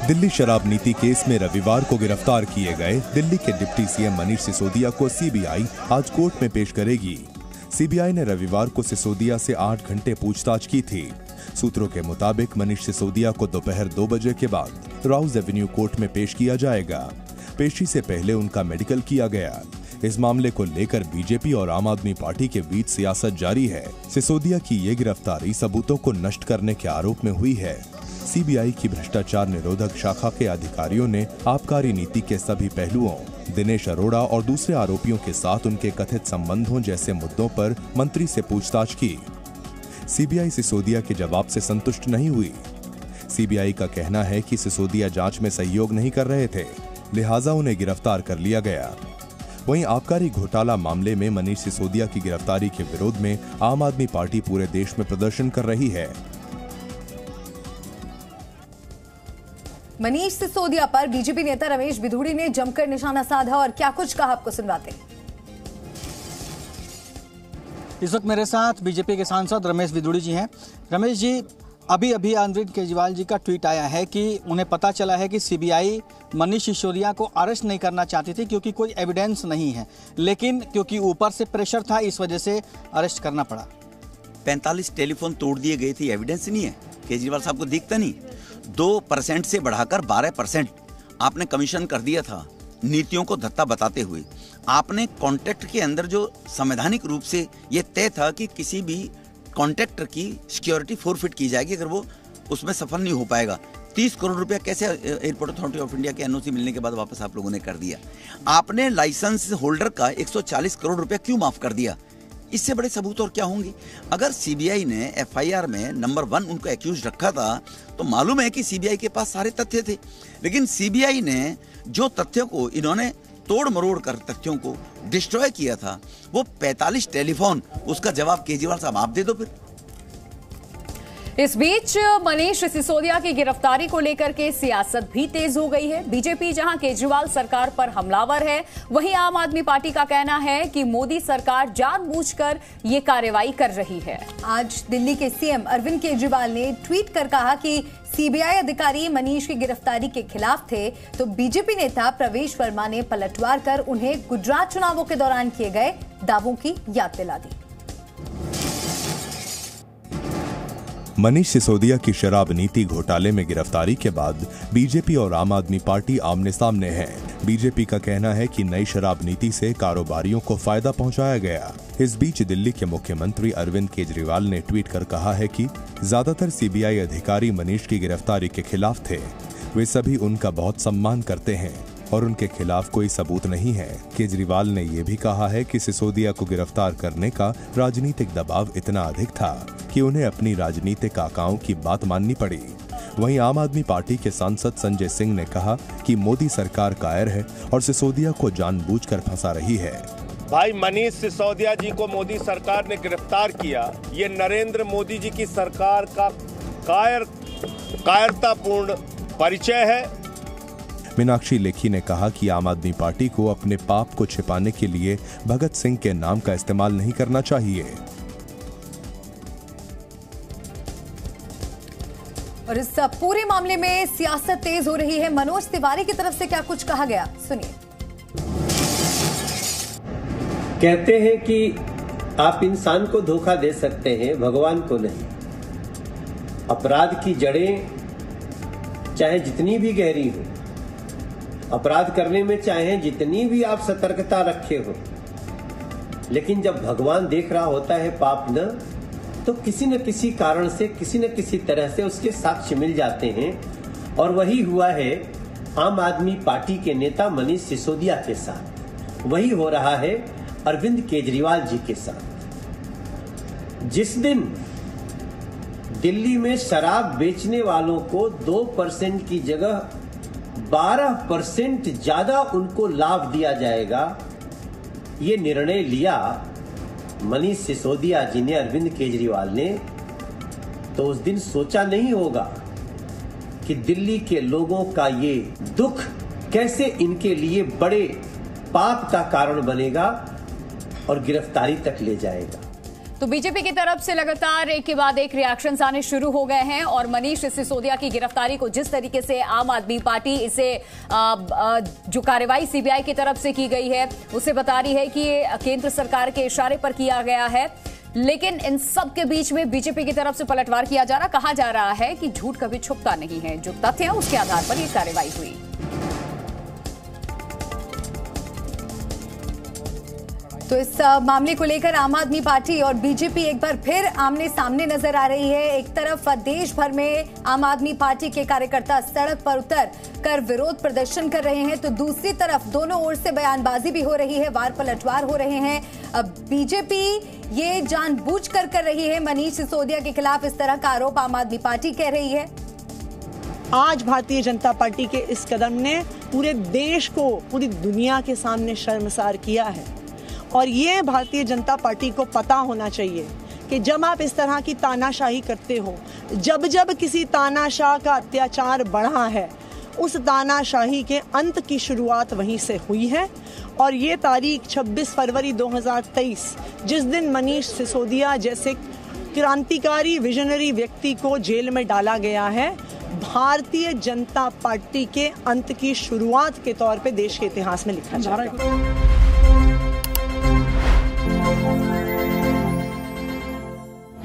दिल्ली शराब नीति केस में रविवार को गिरफ्तार किए गए दिल्ली के डिप्टी सीएम मनीष सिसोदिया को सीबीआई आज कोर्ट में पेश करेगी। सीबीआई ने रविवार को सिसोदिया से 8 घंटे पूछताछ की थी। सूत्रों के मुताबिक मनीष सिसोदिया को दोपहर 2 बजे के बाद राउज एवेन्यू कोर्ट में पेश किया जाएगा। पेशी से पहले उनका मेडिकल किया गया। इस मामले को लेकर बीजेपी और आम आदमी पार्टी के बीच सियासत जारी है। सिसोदिया की ये गिरफ्तारी सबूतों को नष्ट करने के आरोप में हुई है। सीबीआई की भ्रष्टाचार निरोधक शाखा के अधिकारियों ने आबकारी नीति के सभी पहलुओं, दिनेश अरोड़ा और दूसरे आरोपियों के साथ उनके कथित संबंधों जैसे मुद्दों पर मंत्री से पूछताछ की। सीबीआई सिसोदिया के जवाब से संतुष्ट नहीं हुई। सीबीआई का कहना है कि सिसोदिया जांच में सहयोग नहीं कर रहे थे, लिहाजा उन्हें गिरफ्तार कर लिया गया। वहीं आबकारी घोटाला मामले में मनीष सिसोदिया की गिरफ्तारी के विरोध में आम आदमी पार्टी पूरे देश में प्रदर्शन कर रही है। मनीष सिसोदिया पर बीजेपी नेता रमेश बिधूड़ी ने जमकर निशाना साधा और क्या कुछ कहा, आपको सुनवाते हैं। इस वक्त मेरे साथ बीजेपी के सांसद रमेश बिधूड़ी जी हैं। रमेश जी, अभी अरविंद केजरीवाल जी का ट्वीट आया है कि उन्हें पता चला है कि सीबीआई मनीष सिसोदिया को अरेस्ट नहीं करना चाहती थी क्योंकि कोई एविडेंस नहीं है, लेकिन क्योंकि ऊपर से प्रेशर था इस वजह से अरेस्ट करना पड़ा। 45 टेलीफोन तोड़ दिए गए थे, एविडेंस नहीं है। केजरीवाल साहब को दिखता नहीं। 2% से बढ़ाकर 12% आपने कमीशन कर दिया था, नीतियों को धत्ता बताते हुए। आपने कॉन्ट्रैक्ट के अंदर जो संवैधानिक रूप से ये तय था कि किसी भी कॉन्ट्रैक्टर की सिक्योरिटी फोरफिट की जाएगी अगर वो उसमें सफल नहीं हो पाएगा। 30 करोड़ रुपया कैसे एयरपोर्ट अथॉरिटी ऑफ इंडिया के एनओसी मिलने के बाद वापस आप लोगों ने कर दिया। आपने लाइसेंस होल्डर का 140 करोड़ रुपया क्यों माफ कर दिया? इससे बड़े सबूत और क्या होंगे? अगर सीबीआई ने एफआईआर में नंबर 1 उनको एक्यूज रखा था तो मालूम है कि सीबीआई के पास सारे तथ्य थे, लेकिन सीबीआई ने जो तथ्यों को इन्होंने तोड़ मरोड़ कर तथ्यों को डिस्ट्रॉय किया था, वो 45 टेलीफोन, उसका जवाब केजरीवाल साहब आप दे दो फिर। इस बीच मनीष सिसोदिया की गिरफ्तारी को लेकर के सियासत भी तेज हो गई है। बीजेपी जहां केजरीवाल सरकार पर हमलावर है, वहीं आम आदमी पार्टी का कहना है कि मोदी सरकार जानबूझकर ये कार्रवाई कर रही है। आज दिल्ली के सीएम अरविंद केजरीवाल ने ट्वीट कर कहा कि सीबीआई अधिकारी मनीष की गिरफ्तारी के खिलाफ थे, तो बीजेपी नेता प्रवेश वर्मा ने पलटवार कर उन्हें गुजरात चुनावों के दौरान किए गए दावों की याद दिला दी। मनीष सिसोदिया की शराब नीति घोटाले में गिरफ्तारी के बाद बीजेपी और आम आदमी पार्टी आमने सामने है। बीजेपी का कहना है कि नई शराब नीति से कारोबारियों को फायदा पहुंचाया गया। इस बीच दिल्ली के मुख्यमंत्री अरविंद केजरीवाल ने ट्वीट कर कहा है कि ज्यादातर सीबीआई अधिकारी मनीष की गिरफ्तारी के खिलाफ थे। वे सभी उनका बहुत सम्मान करते हैं और उनके खिलाफ कोई सबूत नहीं है। केजरीवाल ने यह भी कहा है कि सिसोदिया को गिरफ्तार करने का राजनीतिक दबाव इतना अधिक था कि उन्हें अपनी राजनीतिक आकाओं की बात माननी पड़ी। वहीं आम आदमी पार्टी के सांसद संजय सिंह ने कहा कि मोदी सरकार कायर है और सिसोदिया को जानबूझकर फंसा रही है। भाई, मनीष सिसोदिया जी को मोदी सरकार ने गिरफ्तार किया, ये नरेंद्र मोदी जी की सरकार का कायरतापूर्ण परिचय है। मीनाक्षी लेखी ने कहा कि आम आदमी पार्टी को अपने पाप को छिपाने के लिए भगत सिंह के नाम का इस्तेमाल नहीं करना चाहिए। और इस पूरे मामले में सियासत तेज हो रही है। मनोज तिवारी की तरफ से क्या कुछ कहा गया, सुनिए। कहते हैं कि आप इंसान को धोखा दे सकते हैं, भगवान को नहीं। अपराध की जड़ें चाहे जितनी भी गहरी हो, अपराध करने में चाहे जितनी भी आप सतर्कता रखे हो, लेकिन जब भगवान देख रहा होता है पाप न, तो किसी न किसी कारण से किसी न किसी तरह से उसके साक्ष्य मिल जाते हैं। और वही हुआ है आम आदमी पार्टी के नेता मनीष सिसोदिया के साथ, वही हो रहा है अरविंद केजरीवाल जी के साथ। जिस दिन दिल्ली में शराब बेचने वालों को 2% की जगह 12% ज्यादा उनको लाभ दिया जाएगा, ये निर्णय लिया मनीष सिसोदिया जी ने, अरविंद केजरीवाल ने, तो उस दिन सोचा नहीं होगा कि दिल्ली के लोगों का ये दुख कैसे इनके लिए बड़े पाप का कारण बनेगा और गिरफ्तारी तक ले जाएगा। तो बीजेपी की तरफ से लगातार एक के बाद एक रिएक्शंस आने शुरू हो गए हैं और मनीष सिसोदिया की गिरफ्तारी को जिस तरीके से आम आदमी पार्टी इसे जो कार्रवाई सीबीआई की तरफ से की गई है उसे बता रही है कि ये केंद्र सरकार के इशारे पर किया गया है। लेकिन इन सब के बीच में बीजेपी की तरफ से पलटवार किया जा रहा, कहा जा रहा है कि झूठ कभी छुपता नहीं है, जो तथ्य है उसके आधार पर यह कार्रवाई हुई। तो इस मामले को लेकर आम आदमी पार्टी और बीजेपी एक बार फिर आमने सामने नजर आ रही है। एक तरफ देश भर में आम आदमी पार्टी के कार्यकर्ता सड़क पर उतर कर विरोध प्रदर्शन कर रहे हैं, तो दूसरी तरफ दोनों ओर से बयानबाजी भी हो रही है, वार पलटवार हो रहे हैं। अब बीजेपी ये जानबूझकर कर रही है मनीष सिसोदिया के खिलाफ, इस तरह का आरोप आम आदमी पार्टी कह रही है। आज भारतीय जनता पार्टी के इस कदम ने पूरे देश को, पूरी दुनिया के सामने शर्मसार किया है और ये भारतीय जनता पार्टी को पता होना चाहिए कि जब आप इस तरह की तानाशाही करते हो, जब जब किसी तानाशाह का अत्याचार बढ़ा है, उस तानाशाही के अंत की शुरुआत वहीं से हुई है। और ये तारीख 26 फरवरी 2023, जिस दिन मनीष सिसोदिया जैसे क्रांतिकारी विजनरी व्यक्ति को जेल में डाला गया है, भारतीय जनता पार्टी के अंत की शुरुआत के तौर पे देश के इतिहास में लिखा जा रहा है।